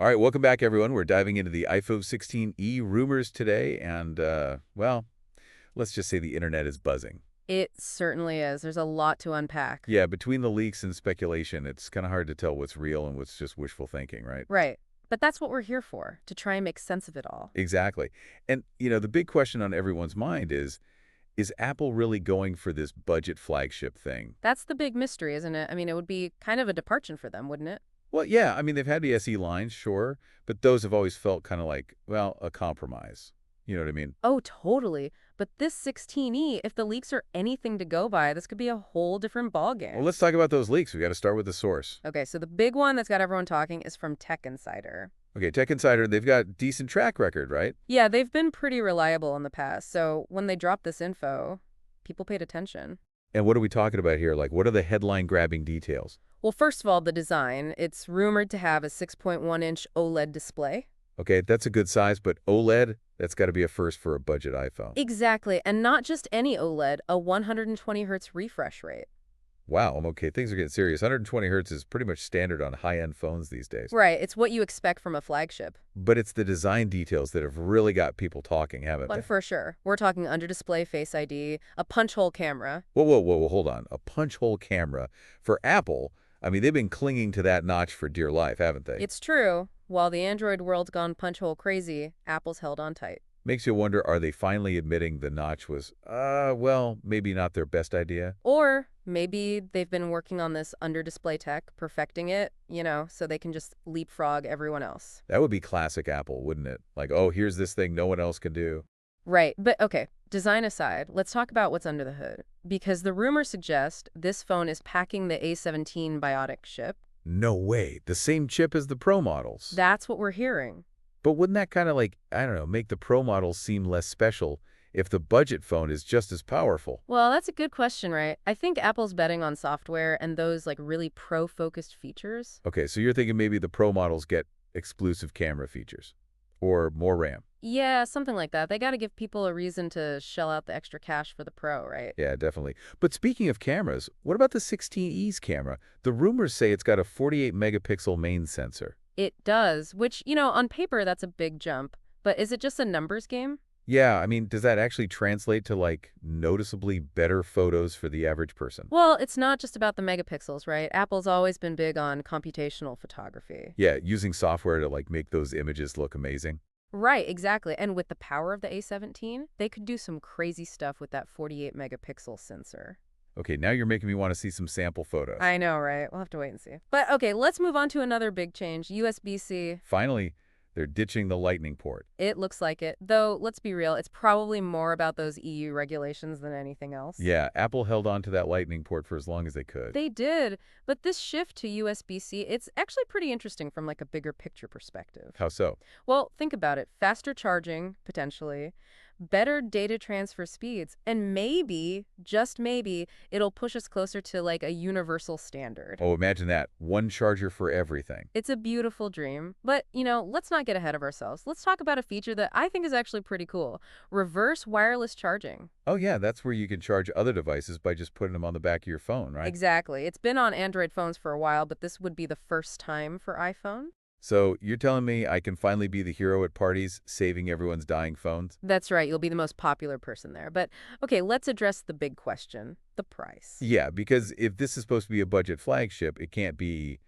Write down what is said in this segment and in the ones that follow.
All right, welcome back, everyone. We're diving into the iPhone 16e rumors today, and, well, let's just say the internet is buzzing. It certainly is. There's a lot to unpack. Yeah, between the leaks and speculation, it's kind of hard to tell what's real and what's just wishful thinking, right? Right. But that's what we're here for, to try and make sense of it all. Exactly. And, the big question on everyone's mind is Apple really going for this budget flagship thing? That's the big mystery, isn't it? I mean, it would be kind of a departure for them, wouldn't it? Well, yeah, I mean, they've had the SE lines, sure, but those have always felt kind of like, well, a compromise. You know what I mean? Oh, totally. But this 16E, if the leaks are anything to go by, this could be a whole different Well, ballgame. let's talk about those leaks. We got to start with the source. Okay, so the big one that's got everyone talking is from Tech Insider. Okay, Tech Insider, they've got decent track record, right? Yeah, they've been pretty reliable in the past, so when they dropped this info, people paid attention. And what are we talking about here? Like, what are the headline-grabbing details? Well, first of all, the design. It's rumored to have a 6.1-inch OLED display. Okay, that's a good size, but OLED, that's got to be a first for a budget iPhone. Exactly, and not just any OLED, a 120 hertz refresh rate. Wow, okay, things are getting serious. 120 hertz is pretty much standard on high-end phones these days. Right, it's what you expect from a flagship. But it's the design details that have really got people talking, haven't But they? for sure, we're talking under-display Face ID, a punch-hole camera. Whoa, hold on. A punch-hole camera. For Apple, I mean, they've been clinging to that notch for dear life, haven't they? It's true. While the Android world's gone punch-hole crazy, Apple's held on tight. Makes you wonder, are they finally admitting the notch was, well, maybe not their best idea? Or maybe they've been working on this under-display tech, perfecting it, so they can just leapfrog everyone else. That would be classic Apple, wouldn't it? Like, oh, here's this thing no one else can do. Right, but okay, design aside, let's talk about what's under the hood. Because the rumors suggest this phone is packing the A17 Bionic chip. No way. The same chip as the Pro models. That's what we're hearing. But wouldn't that kind of like, I don't know, make the Pro models seem less special if the budget phone is just as powerful? Well, that's a good question, right? I think Apple's betting on software and those really pro-focused features. Okay, so you're thinking maybe the Pro models get exclusive camera features or more RAM. Yeah, something like that. They got to give people a reason to shell out the extra cash for the Pro, right? Yeah, definitely. But speaking of cameras, what about the 16E's camera? The rumors say it's got a 48 megapixel main sensor. It does, which, on paper, that's a big jump. But is it just a numbers game? Yeah, I mean, does that actually translate to, like, noticeably better photos for the average person? Well, it's not just about the megapixels, right? Apple's always been big on computational photography. Yeah, using software to, like, make those images look amazing. Right, exactly. And with the power of the A17, they could do some crazy stuff with that 48 megapixel sensor. Okay, now you're making me want to see some sample photos. I know, right? We'll have to wait and see. But okay, let's move on to another big change, USB-C. Finally, they're ditching the Lightning port. It looks like it. Though, let's be real, it's probably more about those EU regulations than anything else. Yeah, Apple held on to that Lightning port for as long as they could. They did, but this shift to USB-C, it's actually pretty interesting from a bigger picture perspective. How so? Well, think about it. Faster charging, potentially, better data transfer speeds, and maybe, just maybe, it'll push us closer to a universal standard. Oh, imagine that. One charger for everything. It's a beautiful dream. But, let's not get ahead of ourselves. Let's talk about a feature that I think is actually pretty cool. Reverse wireless charging. Oh, yeah, that's where you can charge other devices by just putting them on the back of your phone, right? Exactly. It's been on Android phones for a while, but this would be the first time for iPhone. So you're telling me I can finally be the hero at parties, saving everyone's dying phones? That's right. You'll be the most popular person there. But, okay, let's address the big question, the price. Yeah, because if this is supposed to be a budget flagship, it can't be,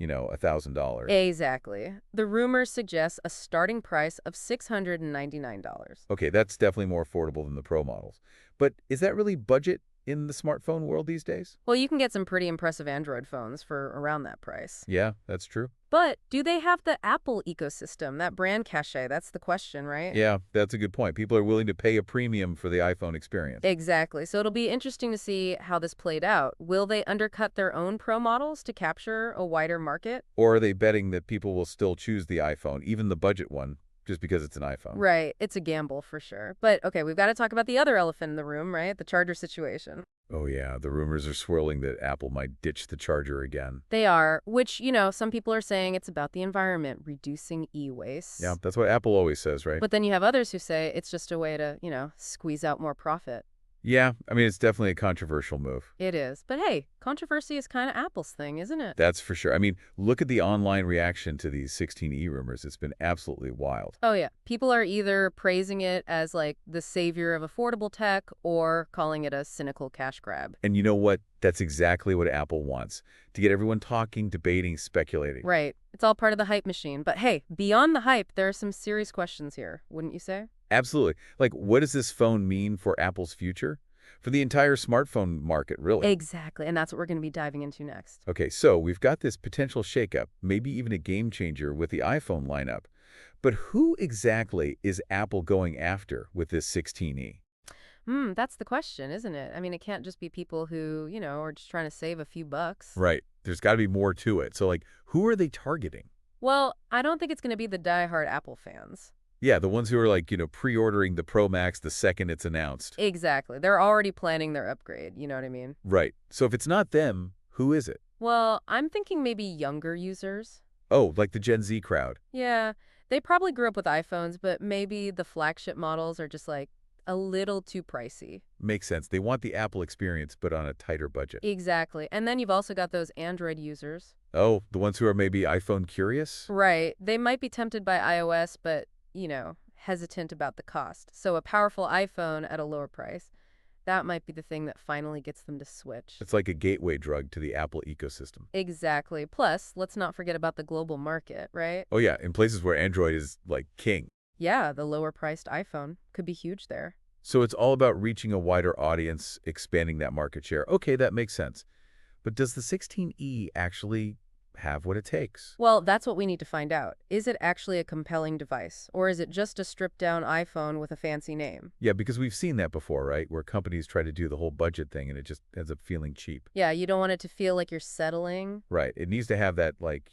$1,000. Exactly. The rumors suggest a starting price of $699. Okay, that's definitely more affordable than the Pro models. But is that really budget in the smartphone world these days? Well, you can get some pretty impressive Android phones for around that price. Yeah, that's true. But do they have the Apple ecosystem, that brand cachet? That's the question, right? Yeah, that's a good point. People are willing to pay a premium for the iPhone experience. Exactly. So it'll be interesting to see how this played out. Will they undercut their own Pro models to capture a wider market? Or are they betting that people will still choose the iPhone, even the budget one, just because it's an iPhone? Right. It's a gamble for sure. But okay, we've got to talk about the other elephant in the room, right? The charger situation. Oh yeah, the rumors are swirling that Apple might ditch the charger again. They are, which, some people are saying it's about the environment, reducing e-waste. Yeah, that's what Apple always says, right? But then you have others who say it's just a way to, squeeze out more profit. Yeah, I mean, it's definitely a controversial move. It is. But hey, controversy is kind of Apple's thing, isn't it? That's for sure. I mean, look at the online reaction to these 16E rumors. It's been absolutely wild. Oh, yeah. People are either praising it as like the savior of affordable tech or calling it a cynical cash grab. And you know what? That's exactly what Apple wants, to get everyone talking, debating, speculating. Right. It's all part of the hype machine. But hey, beyond the hype, there are some serious questions here, wouldn't you say? Absolutely. Like, what does this phone mean for Apple's future? For the entire smartphone market, really. Exactly. And that's what we're going to be diving into next. Okay, so we've got this potential shakeup, maybe even a game changer with the iPhone lineup. But who exactly is Apple going after with this 16E? That's the question, isn't it? I mean, it can't just be people who, are just trying to save a few bucks. Right. There's got to be more to it. So, like, who are they targeting? Well, I don't think it's going to be the diehard Apple fans. Yeah, the ones who are, like, pre-ordering the Pro Max the second it's announced. Exactly. They're already planning their upgrade, you know what I mean? Right. So if it's not them, who is it? Well, I'm thinking maybe younger users. Oh, like the Gen Z crowd. Yeah, they probably grew up with iPhones, but maybe the flagship models are just like a little too pricey. Makes sense. They want the Apple experience, but on a tighter budget. Exactly. And then you've also got those Android users. Oh, the ones who are maybe iPhone curious? Right. They might be tempted by iOS, but, hesitant about the cost. So a powerful iPhone at a lower price, that might be the thing that finally gets them to switch. It's like a gateway drug to the Apple ecosystem. Exactly. Plus, let's not forget about the global market, right? Oh yeah, in places where Android is like king. Yeah, the lower priced iPhone could be huge there. So it's all about reaching a wider audience, expanding that market share. Okay, that makes sense. But does the 16E actually have what it takes? Well, that's what we need to find out. Is it actually a compelling device, or is it just a stripped-down iPhone with a fancy name? Yeah, because we've seen that before, right? Where companies try to do the whole budget thing and it just ends up feeling cheap. Yeah, you don't want it to feel like you're settling. Right. It needs to have that, like,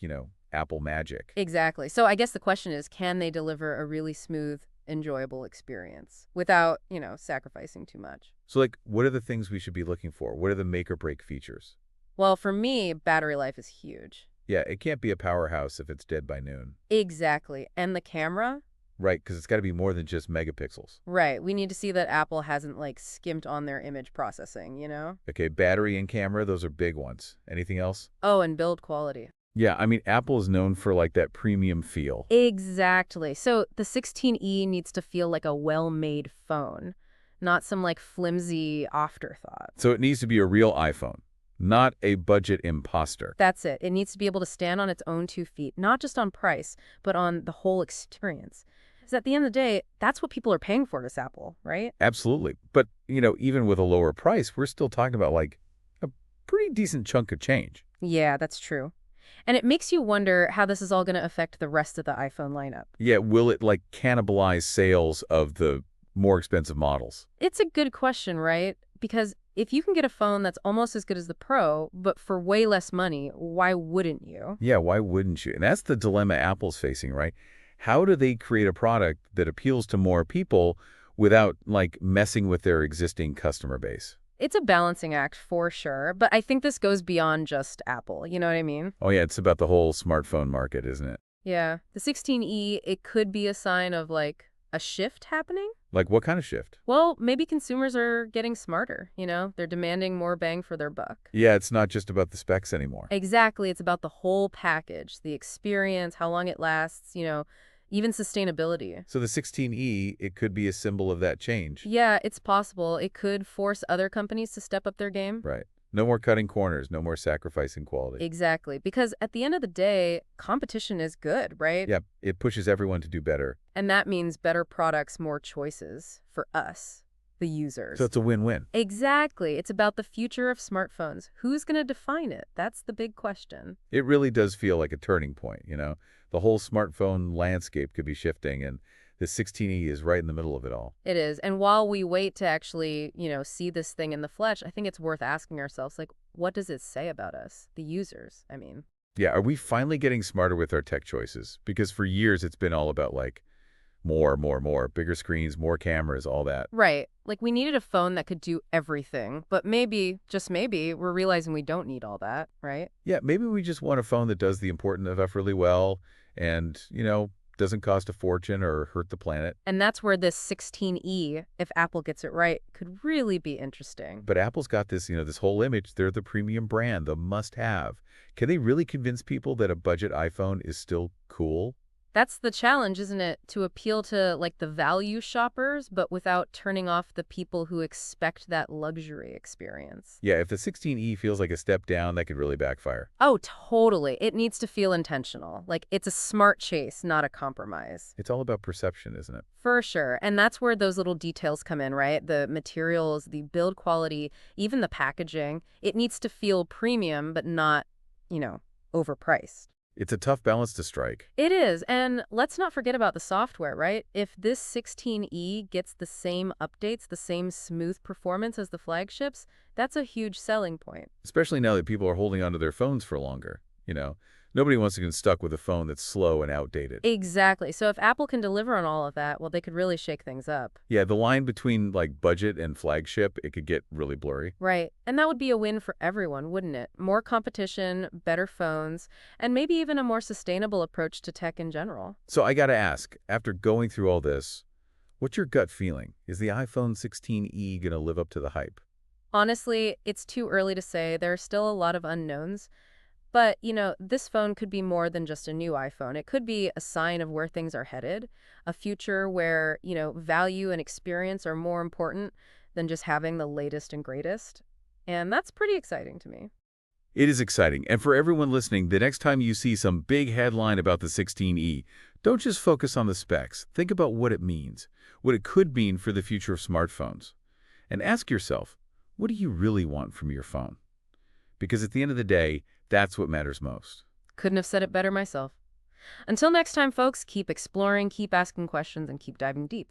Apple magic. Exactly. So I guess the question is, can they deliver a really smooth, enjoyable experience without, sacrificing too much? So, like, what are the things we should be looking for? What are the make or break features? Well, for me, battery life is huge. Yeah, it can't be a powerhouse if it's dead by noon. Exactly. And the camera? Right, because it's got to be more than just megapixels. Right. We need to see that Apple hasn't, skimped on their image processing? Okay, battery and camera, those are big ones. Anything else? Oh, and build quality. Yeah, I mean, Apple is known for, like, that premium feel. Exactly. So the 16E needs to feel like a well-made phone, not some, flimsy afterthought. So it needs to be a real iPhone, not a budget imposter. That's it. It needs to be able to stand on its own 2 feet, not just on price, but on the whole experience. Because at the end of the day, that's what people are paying for this Apple, right? Absolutely. But, even with a lower price, we're still talking about, like, a pretty decent chunk of change. Yeah, that's true. And it makes you wonder how this is all going to affect the rest of the iPhone lineup. Yeah, will it, like, cannibalize sales of the more expensive models? It's a good question, right? Because if you can get a phone that's almost as good as the Pro, but for way less money, why wouldn't you? Yeah, why wouldn't you? And that's the dilemma Apple's facing, right? How do they create a product that appeals to more people without, like, messing with their existing customer base? It's a balancing act for sure, but I think this goes beyond just Apple, you know what I mean? Oh, yeah, it's about the whole smartphone market, isn't it? Yeah. The 16E, it could be a sign of a shift happening. Like, what kind of shift? Well, maybe consumers are getting smarter. They're demanding more bang for their buck. Yeah, it's not just about the specs anymore. Exactly. It's about the whole package, the experience, how long it lasts, even sustainability. So the 16E, it could be a symbol of that change. Yeah, it's possible. It could force other companies to step up their game. Right. No more cutting corners, no more sacrificing quality. Exactly. Because at the end of the day, competition is good, right? Yeah, it pushes everyone to do better. And that means better products, more choices for us, the users. So it's a win-win. Exactly. It's about the future of smartphones. Who's going to define it? That's the big question. It really does feel like a turning point, The whole smartphone landscape could be shifting, and the 16E is right in the middle of it all. It is. And while we wait to actually, see this thing in the flesh, I think it's worth asking ourselves, what does it say about us, the users? I mean. Yeah, are we finally getting smarter with our tech choices? Because for years it's been all about, like, more, bigger screens, more cameras, all that. Right. We needed a phone that could do everything, but maybe, just maybe, we're realizing we don't need all that, right? Yeah, maybe we just want a phone that does the important stuff really well and, doesn't cost a fortune or hurt the planet. And that's where this 16E, if Apple gets it right, could really be interesting. But Apple's got this, this whole image. They're the premium brand, the must-have. Can they really convince people that a budget iPhone is still cool? That's the challenge, isn't it? To appeal to like the value shoppers, but without turning off the people who expect that luxury experience. Yeah, if the 16E feels like a step down, that could really backfire. Oh, totally. It needs to feel intentional. Like it's a smart chase, not a compromise. It's all about perception, isn't it? For sure. And that's where those little details come in, right? The materials, the build quality, even the packaging. It needs to feel premium, but not, you know, overpriced. It's a tough balance to strike. It is, and let's not forget about the software, right? If this 16E gets the same updates, the same smooth performance as the flagships, that's a huge selling point. Especially now that people are holding onto their phones for longer. Nobody wants to get stuck with a phone that's slow and outdated. Exactly. So if Apple can deliver on all of that, well, they could really shake things up. Yeah, the line between like budget and flagship, it could get really blurry. Right. And that would be a win for everyone, wouldn't it? More competition, better phones, and maybe even a more sustainable approach to tech in general. So I gotta ask, after going through all this, what's your gut feeling? Is the iPhone 16e gonna live up to the hype? Honestly, it's too early to say. There are still a lot of unknowns. But, this phone could be more than just a new iPhone. It could be a sign of where things are headed, a future where, value and experience are more important than just having the latest and greatest. And that's pretty exciting to me. It is exciting. And for everyone listening, the next time you see some big headline about the 16e, don't just focus on the specs. Think about what it means, what it could mean for the future of smartphones. And ask yourself, what do you really want from your phone? Because at the end of the day, that's what matters most. Couldn't have said it better myself. Until next time, folks, keep exploring, keep asking questions, and keep diving deep.